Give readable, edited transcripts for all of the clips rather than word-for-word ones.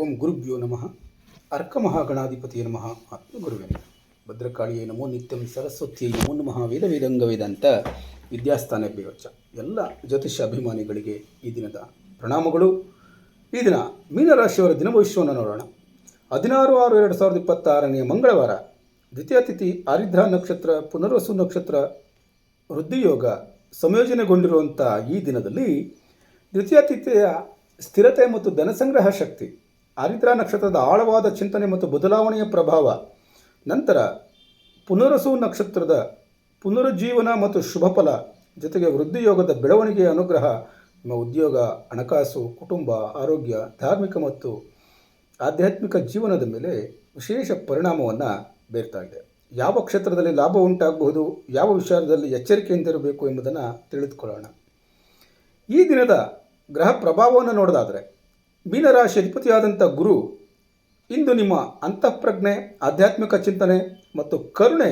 ಓಂ ಗುರುಭ್ಯೋ ನಮಃ. ಅರ್ಕಮಹಾಗಣಾಧಿಪತಿಯ ನಮಃ. ಆತ್ಮಗುರುವೇ ಭದ್ರಕಾಳಿಯೇ ನಮೋ ನಿತ್ಯಂ ಸರಸ್ವತಿಯೇ ನಮೋ ನಮಃ. ವೇದ ವೇದಂಗ ವೇದಾಂತ ವಿದ್ಯಾಸ್ಥಾನ ಬೇವಚ್ಚ. ಎಲ್ಲ ಜ್ಯೋತಿಷ್ಯ ಅಭಿಮಾನಿಗಳಿಗೆ ಈ ದಿನದ ಪ್ರಣಾಮಗಳು. ಈ ದಿನ ಮೀನರಾಶಿಯವರ ದಿನಭವಿಷ್ಯವನ್ನು ನೋಡೋಣ. 16/6/2026 ಮಂಗಳವಾರ, ದ್ವಿತೀಯ ತಿಥಿ ಆರಿದ್ರ ನಕ್ಷತ್ರ, ಪುನರ್ವಸು ನಕ್ಷತ್ರ, ವೃದ್ಧಿಯೋಗ ಸಂಯೋಜನೆಗೊಂಡಿರುವಂಥ ಈ ದಿನದಲ್ಲಿ ದ್ವಿತೀಯ ತಿಥಿಯ ಸ್ಥಿರತೆ ಮತ್ತು ಧನಸಂಗ್ರಹ ಶಕ್ತಿ, ಆರಿದ್ರ ನಕ್ಷತ್ರದ ಆಳವಾದ ಚಿಂತನೆ ಮತ್ತು ಬದಲಾವಣೆಯ ಪ್ರಭಾವ, ನಂತರ ಪುನರ್ವಸು ನಕ್ಷತ್ರದ ಪುನರುಜ್ಜೀವನ ಮತ್ತು ಶುಭ ಫಲ, ಜೊತೆಗೆ ವೃದ್ಧಿಯೋಗದ ಬೆಳವಣಿಗೆಯ ಅನುಗ್ರಹ ನಿಮ್ಮ ಉದ್ಯೋಗ, ಹಣಕಾಸು, ಕುಟುಂಬ, ಆರೋಗ್ಯ, ಧಾರ್ಮಿಕ ಮತ್ತು ಆಧ್ಯಾತ್ಮಿಕ ಜೀವನದ ಮೇಲೆ ವಿಶೇಷ ಪರಿಣಾಮವನ್ನು ಬೀರ್ತಾ ಇದೆ. ಯಾವ ಕ್ಷೇತ್ರದಲ್ಲಿ ಲಾಭ ಉಂಟಾಗಬಹುದು, ಯಾವ ವಿಚಾರದಲ್ಲಿ ಎಚ್ಚರಿಕೆಯಿಂದಿರಬೇಕು ಎಂಬುದನ್ನು ತಿಳಿದುಕೊಳ್ಳೋಣ. ಈ ದಿನದ ಗ್ರಹ ಪ್ರಭಾವವನ್ನು ನೋಡೋದಾದರೆ, ಮೀನರಾಶಿ ಅಧಿಪತಿಯಾದಂಥ ಗುರು ಇಂದು ನಿಮ್ಮ ಅಂತಃಪ್ರಜ್ಞೆ, ಆಧ್ಯಾತ್ಮಿಕ ಚಿಂತನೆ ಮತ್ತು ಕರುಣೆ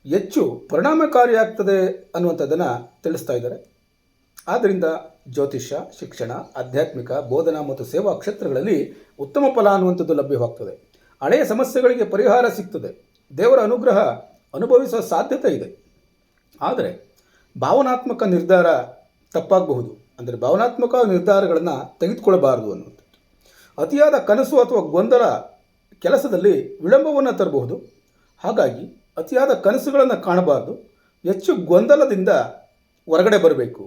ಹೆಚ್ಚು ಪರಿಣಾಮಕಾರಿಯಾಗ್ತದೆ ಅನ್ನುವಂಥದ್ದನ್ನು ತಿಳಿಸ್ತಾ ಇದ್ದಾರೆ. ಆದ್ದರಿಂದ ಜ್ಯೋತಿಷ್ಯ, ಶಿಕ್ಷಣ, ಆಧ್ಯಾತ್ಮಿಕ, ಬೋಧನಾ ಮತ್ತು ಸೇವಾ ಕ್ಷೇತ್ರಗಳಲ್ಲಿ ಉತ್ತಮ ಫಲ ಅನ್ನುವಂಥದ್ದು ಲಭ್ಯವಾಗ್ತದೆ. ಹಳೆಯ ಸಮಸ್ಯೆಗಳಿಗೆ ಪರಿಹಾರ ಸಿಗ್ತದೆ. ದೇವರ ಅನುಗ್ರಹ ಅನುಭವಿಸುವ ಸಾಧ್ಯತೆ ಇದೆ. ಆದರೆ ಭಾವನಾತ್ಮಕ ನಿರ್ಧಾರ ತಪ್ಪಾಗಬಹುದು. ಅಂದರೆ ಭಾವನಾತ್ಮಕ ನಿರ್ಧಾರಗಳನ್ನು ತೆಗೆದುಕೊಳ್ಳಬಾರದು ಅನ್ನುವಂಥದ್ದು. ಅತಿಯಾದ ಕನಸು ಅಥವಾ ಗೊಂದಲ ಕೆಲಸದಲ್ಲಿ ವಿಳಂಬವನ್ನು ತರಬಹುದು. ಹಾಗಾಗಿ ಅತಿಯಾದ ಕನಸುಗಳನ್ನು ಕಾಣಬಾರ್ದು. ಹೆಚ್ಚು ಗೊಂದಲದಿಂದ ಹೊರಗಡೆ ಬರಬೇಕು.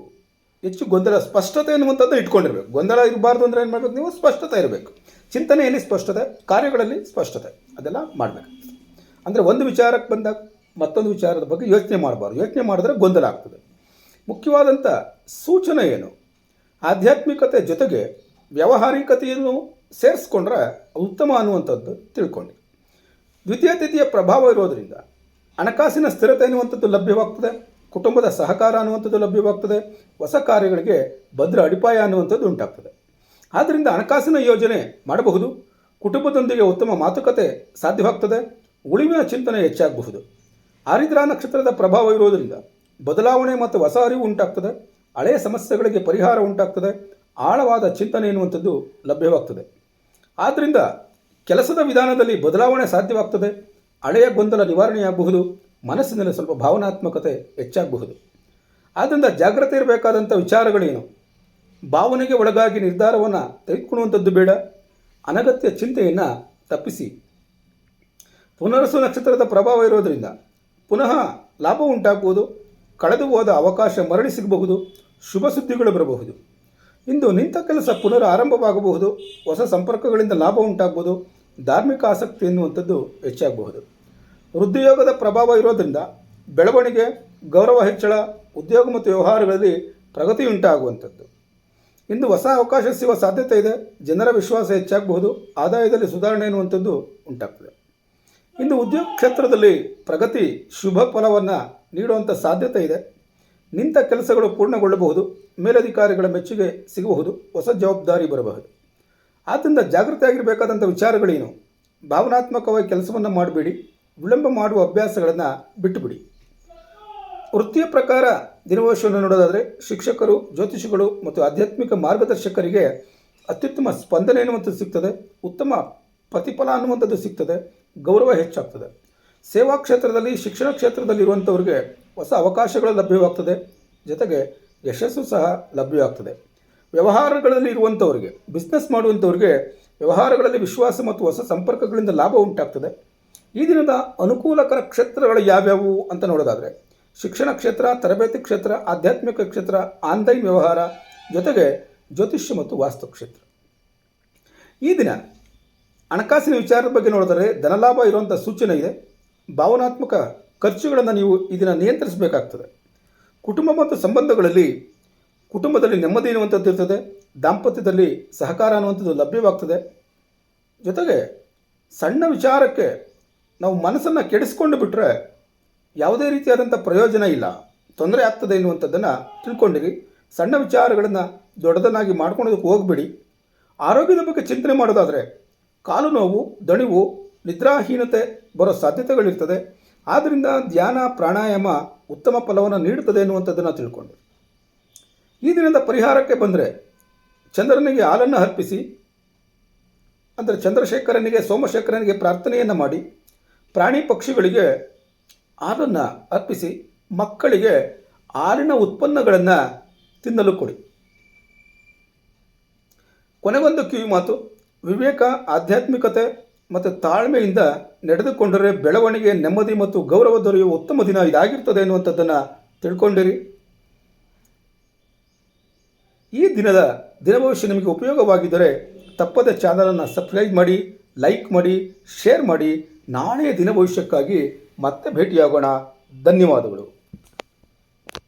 ಹೆಚ್ಚು ಗೊಂದಲ, ಸ್ಪಷ್ಟತೆ ಅನ್ನುವಂಥದ್ದು ಇಟ್ಕೊಂಡಿರಬೇಕು. ಗೊಂದಲ ಇರಬಾರ್ದು ಅಂದರೆ ಏನು ಮಾಡಬೇಕು? ನೀವು ಸ್ಪಷ್ಟತೆ ಇರಬೇಕು. ಚಿಂತನೆಯಲ್ಲಿ ಸ್ಪಷ್ಟತೆ, ಕಾರ್ಯಗಳಲ್ಲಿ ಸ್ಪಷ್ಟತೆ, ಅದೆಲ್ಲ ಮಾಡಬೇಕು. ಅಂದರೆ ಒಂದು ವಿಚಾರಕ್ಕೆ ಬಂದಾಗ ಮತ್ತೊಂದು ವಿಚಾರದ ಬಗ್ಗೆ ಯೋಚನೆ ಮಾಡಬಾರ್ದು. ಯೋಚನೆ ಮಾಡಿದ್ರೆ ಗೊಂದಲ ಆಗ್ತದೆ. ಮುಖ್ಯವಾದಂಥ ಸೂಚನೆ ಏನು? ಆಧ್ಯಾತ್ಮಿಕತೆ ಜೊತೆಗೆ ವ್ಯಾವಹಾರಿಕತೆಯನ್ನು ಸೇರಿಸ್ಕೊಂಡ್ರೆ ಉತ್ತಮ ಅನ್ನುವಂಥದ್ದು ತಿಳ್ಕೊಂಡು. ದ್ವಿತೀಯ ತಿಥಿಯ ಪ್ರಭಾವ ಇರೋದರಿಂದ ಹಣಕಾಸಿನ ಸ್ಥಿರತೆ ಅನ್ನುವಂಥದ್ದು ಲಭ್ಯವಾಗ್ತದೆ. ಕುಟುಂಬದ ಸಹಕಾರ ಅನ್ನುವಂಥದ್ದು ಲಭ್ಯವಾಗ್ತದೆ. ಹೊಸ ಕಾರ್ಯಗಳಿಗೆ ಭದ್ರ ಅಡಿಪಾಯ ಅನ್ನುವಂಥದ್ದು ಉಂಟಾಗ್ತದೆ. ಆದ್ದರಿಂದ ಹಣಕಾಸಿನ ಯೋಜನೆ ಮಾಡಬಹುದು. ಕುಟುಂಬದೊಂದಿಗೆ ಉತ್ತಮ ಮಾತುಕತೆ ಸಾಧ್ಯವಾಗ್ತದೆ. ಉಳಿವಿನ ಚಿಂತನೆ ಹೆಚ್ಚಾಗಬಹುದು. ಆರಿದ್ರ ನಕ್ಷತ್ರದ ಪ್ರಭಾವ ಇರೋದರಿಂದ ಬದಲಾವಣೆ ಮತ್ತು ಹೊಸ ಅರಿವು ಉಂಟಾಗ್ತದೆ. ಹಳೆಯ ಸಮಸ್ಯೆಗಳಿಗೆ ಪರಿಹಾರ ಉಂಟಾಗ್ತದೆ. ಆಳವಾದ ಚಿಂತನೆ ಎನ್ನುವಂಥದ್ದು ಲಭ್ಯವಾಗ್ತದೆ. ಆದ್ದರಿಂದ ಕೆಲಸದ ವಿಧಾನದಲ್ಲಿ ಬದಲಾವಣೆ ಸಾಧ್ಯವಾಗ್ತದೆ. ಹಳೆಯ ಗೊಂದಲ ನಿವಾರಣೆಯಾಗಬಹುದು. ಮನಸ್ಸಿನಲ್ಲಿ ಸ್ವಲ್ಪ ಭಾವನಾತ್ಮಕತೆ ಹೆಚ್ಚಾಗಬಹುದು. ಆದ್ದರಿಂದ ಜಾಗ್ರತೆ ಇರಬೇಕಾದಂಥ ವಿಚಾರಗಳೇನು? ಭಾವನೆಗೆ ಒಳಗಾಗಿ ನಿರ್ಧಾರವನ್ನು ತೆಗೆದುಕೊಳ್ಳುವಂಥದ್ದು ಬೇಡ. ಅನಗತ್ಯ ಚಿಂತೆಯನ್ನು ತಪ್ಪಿಸಿ. ಪುನರ್ವಸು ನಕ್ಷತ್ರದ ಪ್ರಭಾವ ಇರೋದರಿಂದ ಪುನಃ ಲಾಭ ಉಂಟಾಗಬಹುದು. ಕಳೆದು ಹೋದ ಅವಕಾಶ ಮರಳಿ ಸಿಗಬಹುದು. ಶುಭ ಸುದ್ದಿಗಳು ಬರಬಹುದು. ಇಂದು ನಿಂತ ಕೆಲಸ ಪುನರ್ ಆರಂಭವಾಗಬಹುದು. ಹೊಸ ಸಂಪರ್ಕಗಳಿಂದ ಲಾಭ ಉಂಟಾಗಬಹುದು. ಧಾರ್ಮಿಕ ಆಸಕ್ತಿ ಎನ್ನುವಂಥದ್ದು ಹೆಚ್ಚಾಗಬಹುದು. ವೃದ್ಧಿಯೋಗದ ಪ್ರಭಾವ ಇರೋದರಿಂದ ಬೆಳವಣಿಗೆ, ಗೌರವ ಹೆಚ್ಚಳ, ಉದ್ಯೋಗ ಮತ್ತು ವ್ಯವಹಾರಗಳಲ್ಲಿ ಪ್ರಗತಿ ಉಂಟಾಗುವಂಥದ್ದು. ಇಂದು ಹೊಸ ಅವಕಾಶ ಸಿಗುವ ಸಾಧ್ಯತೆ ಇದೆ. ಜನರ ವಿಶ್ವಾಸ ಹೆಚ್ಚಾಗಬಹುದು. ಆದಾಯದಲ್ಲಿ ಸುಧಾರಣೆ ಎನ್ನುವಂಥದ್ದು ಉಂಟಾಗ್ತದೆ. ಇಂದು ಉದ್ಯೋಗ ಕ್ಷೇತ್ರದಲ್ಲಿ ಪ್ರಗತಿ, ಶುಭ ಫಲವನ್ನು ನೀಡುವಂಥ ಸಾಧ್ಯತೆ ಇದೆ. ನಿಂತ ಕೆಲಸಗಳು ಪೂರ್ಣಗೊಳ್ಳಬಹುದು. ಮೇಲಧಿಕಾರಿಗಳ ಮೆಚ್ಚುಗೆ ಸಿಗಬಹುದು. ಹೊಸ ಜವಾಬ್ದಾರಿ ಬರಬಹುದು. ಆದ್ದರಿಂದ ಜಾಗೃತಿಯಾಗಿರಬೇಕಾದಂಥ ವಿಚಾರಗಳೇನು? ಭಾವನಾತ್ಮಕವಾಗಿ ಕೆಲಸವನ್ನು ಮಾಡಬೇಡಿ. ವಿಳಂಬ ಮಾಡುವ ಅಭ್ಯಾಸಗಳನ್ನು ಬಿಟ್ಟುಬಿಡಿ. ವೃತ್ತಿಯ ಪ್ರಕಾರ ದಿನವಶವನ್ನು ನೋಡೋದಾದರೆ, ಶಿಕ್ಷಕರು, ಜ್ಯೋತಿಷಿಗಳು ಮತ್ತು ಆಧ್ಯಾತ್ಮಿಕ ಮಾರ್ಗದರ್ಶಕರಿಗೆ ಅತ್ಯುತ್ತಮ ಸ್ಪಂದನೆ ಎನ್ನುವಂಥದ್ದು ಸಿಗ್ತದೆ. ಉತ್ತಮ ಪ್ರತಿಫಲ ಅನ್ನುವಂಥದ್ದು ಸಿಗ್ತದೆ. ಗೌರವ ಹೆಚ್ಚಾಗ್ತದೆ. ಸೇವಾ ಕ್ಷೇತ್ರದಲ್ಲಿ, ಶಿಕ್ಷಣ ಕ್ಷೇತ್ರದಲ್ಲಿರುವಂಥವ್ರಿಗೆ ಹೊಸ ಅವಕಾಶಗಳು ಲಭ್ಯವಾಗ್ತದೆ. ಜೊತೆಗೆ ಯಶಸ್ಸು ಸಹ ಲಭ್ಯವಾಗ್ತದೆ. ವ್ಯವಹಾರಗಳಲ್ಲಿ ಇರುವಂಥವ್ರಿಗೆ, ಬಿಸ್ನೆಸ್ ಮಾಡುವಂಥವ್ರಿಗೆ ವ್ಯವಹಾರಗಳಲ್ಲಿ ವಿಶ್ವಾಸ ಮತ್ತು ಹೊಸ ಸಂಪರ್ಕಗಳಿಂದ ಲಾಭ ಉಂಟಾಗ್ತದೆ. ಈ ದಿನದ ಅನುಕೂಲಕರ ಕ್ಷೇತ್ರಗಳು ಯಾವ್ಯಾವು ಅಂತ ನೋಡೋದಾದರೆ, ಶಿಕ್ಷಣ ಕ್ಷೇತ್ರ, ತರಬೇತಿ ಕ್ಷೇತ್ರ, ಆಧ್ಯಾತ್ಮಿಕ ಕ್ಷೇತ್ರ, ಆನ್ಲೈನ್ ವ್ಯವಹಾರ, ಜೊತೆಗೆ ಜ್ಯೋತಿಷ್ಯ ಮತ್ತು ವಾಸ್ತು ಕ್ಷೇತ್ರ. ಈ ದಿನ ಹಣಕಾಸಿನ ವಿಚಾರದ ಬಗ್ಗೆ ನೋಡಿದರೆ ಧನಲಾಭ ಇರುವಂಥ ಸೂಚನೆ ಇದೆ. ಭಾವನಾತ್ಮಕ ಖರ್ಚುಗಳನ್ನು ನೀವು ಈ ದಿನ ನಿಯಂತ್ರಿಸಬೇಕಾಗ್ತದೆ. ಕುಟುಂಬ ಮತ್ತು ಸಂಬಂಧಗಳಲ್ಲಿ, ಕುಟುಂಬದಲ್ಲಿ ನೆಮ್ಮದಿ ಎನ್ನುವಂಥದ್ದು ಇರ್ತದೆ. ದಾಂಪತ್ಯದಲ್ಲಿ ಸಹಕಾರ ಅನ್ನುವಂಥದ್ದು ಲಭ್ಯವಾಗ್ತದೆ. ಜೊತೆಗೆ ಸಣ್ಣ ವಿಚಾರಕ್ಕೆ ನಾವು ಮನಸ್ಸನ್ನು ಕೆಡಿಸ್ಕೊಂಡು ಬಿಟ್ಟರೆ ಯಾವುದೇ ರೀತಿಯಾದಂಥ ಪ್ರಯೋಜನ ಇಲ್ಲ, ತೊಂದರೆ ಆಗ್ತದೆ ಎನ್ನುವಂಥದ್ದನ್ನು ತಿಳ್ಕೊಂಡಿರಿ. ಸಣ್ಣ ವಿಚಾರಗಳನ್ನು ದೊಡ್ಡದನ್ನಾಗಿ ಮಾಡ್ಕೊಳ್ಳೋದಕ್ಕೆ ಹೋಗಬೇಡಿ. ಆರೋಗ್ಯದ ಬಗ್ಗೆ ಚಿಂತನೆ ಮಾಡೋದಾದರೆ ಕಾಲು ನೋವು, ದಣಿವು, ನಿದ್ರಾಹೀನತೆ ಬರೋ ಸಾಧ್ಯತೆಗಳಿರ್ತದೆ. ಆದ್ದರಿಂದ ಧ್ಯಾನ, ಪ್ರಾಣಾಯಾಮ ಉತ್ತಮ ಫಲವನ್ನು ನೀಡುತ್ತದೆ ಎನ್ನುವಂಥದ್ದನ್ನು ತಿಳ್ಕೊಂಡು. ಈ ದಿನದ ಪರಿಹಾರಕ್ಕೆ ಬಂದರೆ ಚಂದ್ರನಿಗೆ ಹಾಲನ್ನು ಅರ್ಪಿಸಿ ಅಂದರೆ ಚಂದ್ರಶೇಖರನಿಗೆ ಸೋಮಶೇಖರನಿಗೆ ಪ್ರಾರ್ಥನೆಯನ್ನು ಮಾಡಿ ಪ್ರಾಣಿ ಪಕ್ಷಿಗಳಿಗೆ ಹಾಲನ್ನು ಅರ್ಪಿಸಿ ಮಕ್ಕಳಿಗೆ ಹಾಲಿನ ಉತ್ಪನ್ನಗಳನ್ನು ತಿನ್ನಲು ಕೊಡಿ. ಕೊನೆಗೊಂದು ಕಿವಿ ಮಾತು, ವಿವೇಕ, ಆಧ್ಯಾತ್ಮಿಕತೆ ಮತ್ತು ತಾಳ್ಮೆಯಿಂದ ನಡೆದುಕೊಂಡರೆ ಬೆಳವಣಿಗೆ, ನೆಮ್ಮದಿ ಮತ್ತು ಗೌರವ ದೊರೆಯುವ ಉತ್ತಮ ದಿನ ಇದಾಗಿರ್ತದೆ ಎನ್ನುವಂಥದ್ದನ್ನು ತಿಳ್ಕೊಂಡಿರಿ. ಈ ದಿನದ ದಿನಭವಿಷ್ಯ ನಿಮಗೆ ಉಪಯೋಗವಾಗಿದ್ದರೆ ತಪ್ಪದೆ ಚಾನಲನ್ನು ಸಬ್ಸ್ಕ್ರೈಬ್ ಮಾಡಿ, ಲೈಕ್ ಮಾಡಿ, ಶೇರ್ ಮಾಡಿ. ನಾಳೆಯ ದಿನಭವಿಷ್ಯಕ್ಕಾಗಿ ಮತ್ತೆ ಭೇಟಿಯಾಗೋಣ. ಧನ್ಯವಾದಗಳು.